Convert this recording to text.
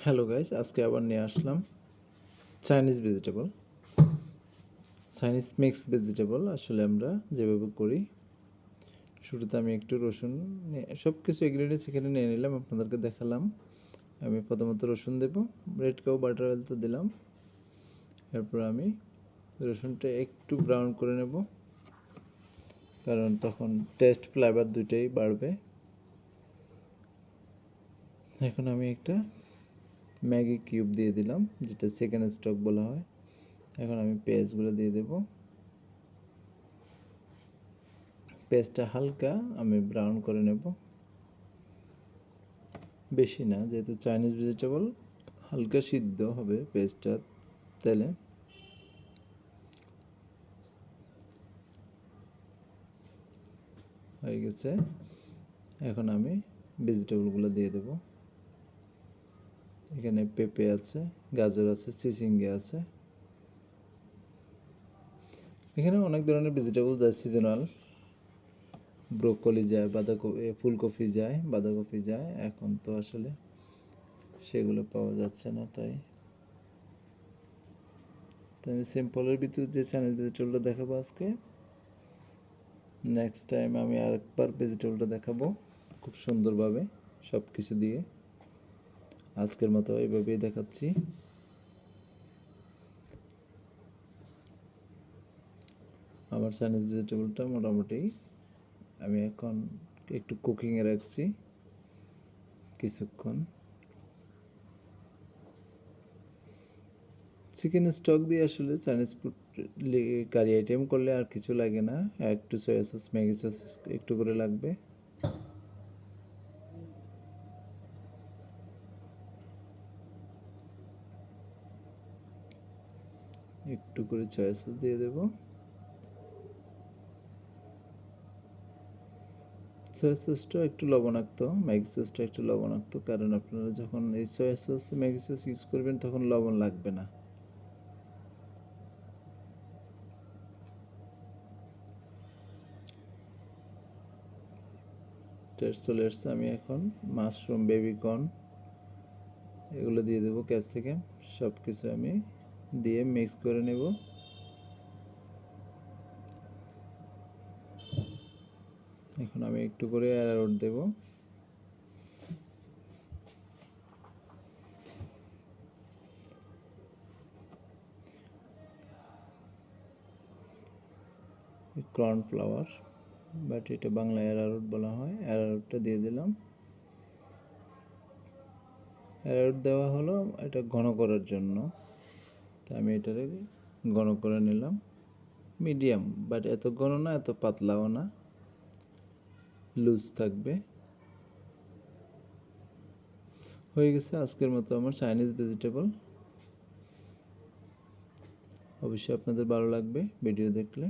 Hello guys, আজকে আবার নিয়ে আসলাম Chinese vegetable, Chinese mix vegetable. আসলে আমরা যেভাবে করি, শুরুতে আমি একটু রসুন সব কিছু ইনগ্রিডিয়েন্টস এখানে নিয়ে নিলাম, আপনাদেরকে দেখালাম। আমি প্রথমত রসুন দেব, রেড কাউ বাটার অয়েল তো দিলাম। এরপর আমি রসুনটা একটু ব্রাউন করে নেব, কারণ তখন টেস্ট ফ্লেভার দুইটাই বাড়বে। এখন আমি একটা ম্যাগি কিউব দিয়ে দিলাম, যেটা চিকেন স্টক বলা হয়। এখন আমি পেঁয়াজগুলো দিয়ে দেব। পেঁয়াজটা হালকা আমি ব্রাউন করে নেব, বেশি না, যেহেতু চাইনিজ ভেজিটেবল হালকা সিদ্ধ হবে পেঁয়াজটা তেলে। হয়ে গেছে। এখন আমি ভেজিটেবলগুলো দিয়ে দেব। এখানে পেঁপে আছে, গাজর আছে, চিচিঙ্গা আছে। এখানে অনেক ধরনের ভেজিটেবল যায়, সিজনাল। ব্রোকলি যায়, বাঁধাকপি, ফুলকপি যায়, বাঁধাকপি যায়। এখন তো আসলে সেগুলো পাওয়া যাচ্ছে না, তাই আমি সিম্পলের ভিতর যে চাইনিজ ভেজিটেবলটা দেখাবো আজকে। নেক্সট টাইম আমি আরেকবার ভেজিটেবলটা দেখাবো খুব সুন্দরভাবে সব কিছু দিয়ে। আজকের মতো এইভাবেই দেখাচ্ছি। আমার চাইনিজ ভেজিটেবলটা মোটামুটি আমি এখন একটু কুকিংয়ে রাখছি কিছুক্ষণ। চিকেন স্টক দিয়ে আসলে চাইনিজ ফুড কারি আইটেম করলে আর কিছু লাগে না, একটু সয়া সস, ম্যাগি সস একটু করে লাগবে। একটু করে সয়া সস দিয়ে দেব। সয়া সসটা একটু লবণাক্ত, ম্যাগি সসটা একটু লবণাক্ত, কারণ আপনারা যখন এই soya sauce Maggi sauce use করবেন তখন লবণ লাগবে না। টেস্ট চলে এসছে। আমি এখন মাশরুম, বেবিকর্ন এগুলো দিয়ে দেবো, ক্যাপসিকাম, সব কিছু আমি দিয়ে মিক্স করে নেব। এখন আমি একটু করে অ্যারারুট দেব। কর্নফ্লাওয়ার, বাট এটা বাংলায় অ্যারারুট বলা হয়, অ্যারারুটটা দিয়ে দিলাম। অ্যারারুট দেওয়া হলো এটা ঘন করার জন্য, তা আমি এটাকে ঘন করে নিলাম। মিডিয়াম, বাট এত ঘন না, এত পাতলাও না, লুজ থাকবে। হয়ে গেছে আজকের মতো আমার চাইনিজ ভেজিটেবল। অবশ্যই আপনাদের ভালো লাগবে ভিডিও দেখলে।